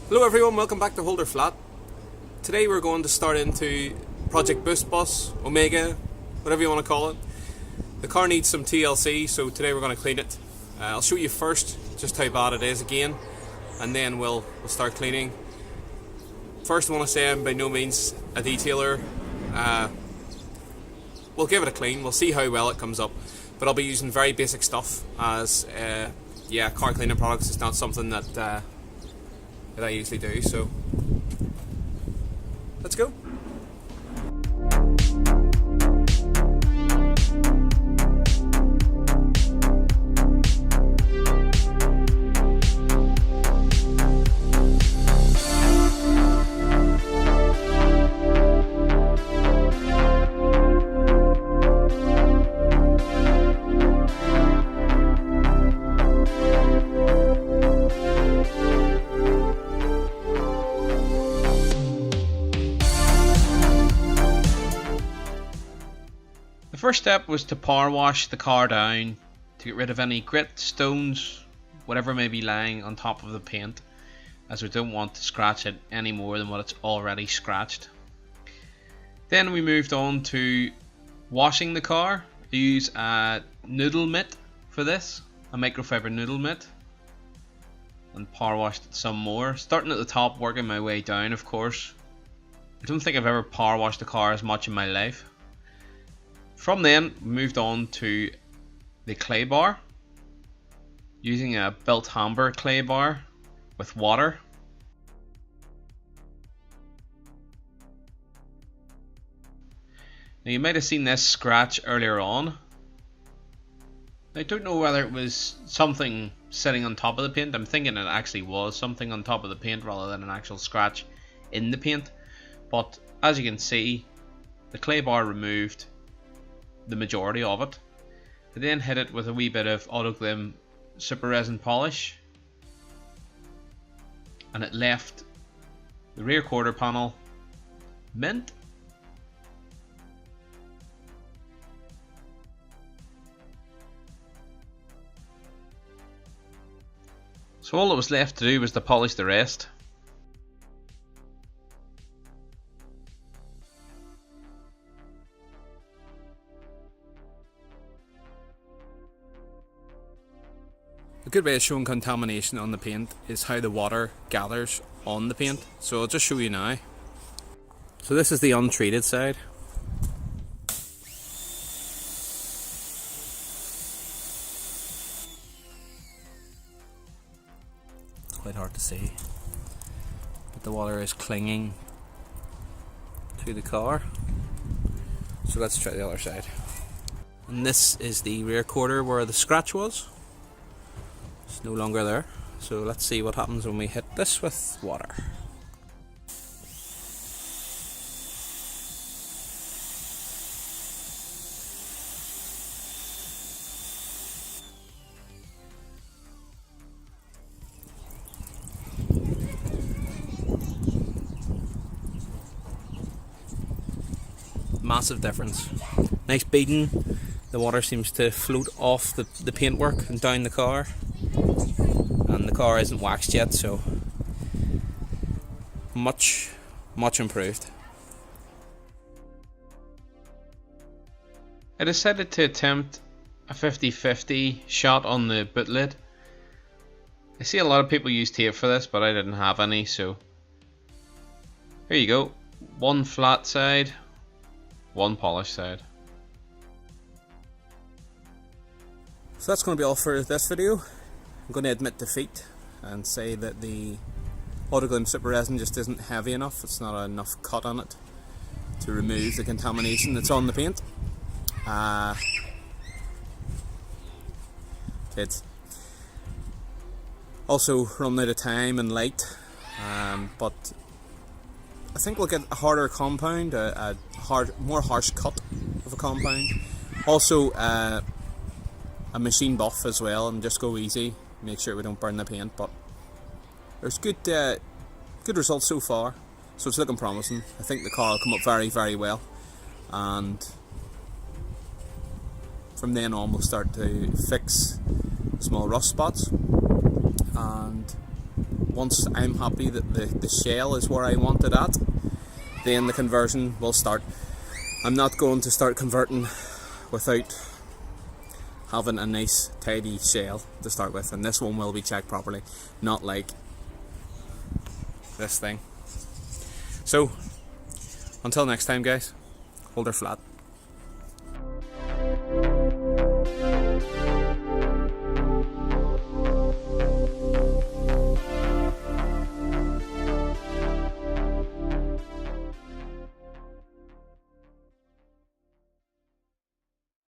Hello everyone, welcome back to Holder Flat. Today we're going to start into Project Boost Bus, Omega, whatever you want to call it. The car needs some TLC, so today we're going to clean it. I'll show you first just how bad it is again, and then we'll start cleaning. First I want to say I'm by no means a detailer. We'll give it a clean, we'll see how well it comes up, but I'll be using very basic stuff as car cleaning products is not something that I usually do, so let's go. The first step was to power wash the car down to get rid of any grit, stones, whatever may be lying on top of the paint, as we don't want to scratch it any more than what it's already scratched. Then we moved on to washing the car. I use a noodle mitt for this, a microfiber noodle mitt, and power washed it some more, starting at the top, working my way down. Of course, I don't think I've ever power washed a car as much in my life. From then, we moved on to the clay bar, using a built Hamburg clay bar with water. Now you might have seen this scratch earlier on. I don't know whether it was something sitting on top of the paint. I'm thinking it actually was something on top of the paint rather than an actual scratch in the paint. But as you can see, the clay bar removed the majority of it. I then hit it with a wee bit of Autoglym super resin polish, and it left the rear quarter panel mint. So all that was left to do was to polish the rest. A good way of showing contamination on the paint is how the water gathers on the paint. So I'll just show you now. So this is the untreated side. It's quite hard to see, but the water is clinging to the car. So let's try the other side. And this is the rear quarter where the scratch was. It's no longer there, so let's see what happens when we hit this with water. Massive difference. Nice beating. The water seems to float off the paintwork and down the car. And the car isn't waxed yet, so much improved. I decided to attempt a 50-50 shot on the boot lid. I see a lot of people use tape for this, but I didn't have any, so here you go. One flat side, one polished side. So that's going to be all for this video. I'm going to admit defeat and say that the Autoglym super resin just isn't heavy enough. It's not enough cut on it to remove the contamination that's on the paint. Kids. Also running out of time and light, but I think we'll get a harder compound, more harsh cut of a compound. Also a machine buff as well, and just go easy. Make sure we don't burn the paint, but there's good results so far, so it's looking promising. I think the car will come up very, very well, and from then on we'll start to fix small rust spots, and once I'm happy that the shell is where I want it at, then the conversion will start. I'm not going to start converting without having a nice tidy shell to start with, and this one will be checked properly, not like this thing. So until next time guys, hold her flat.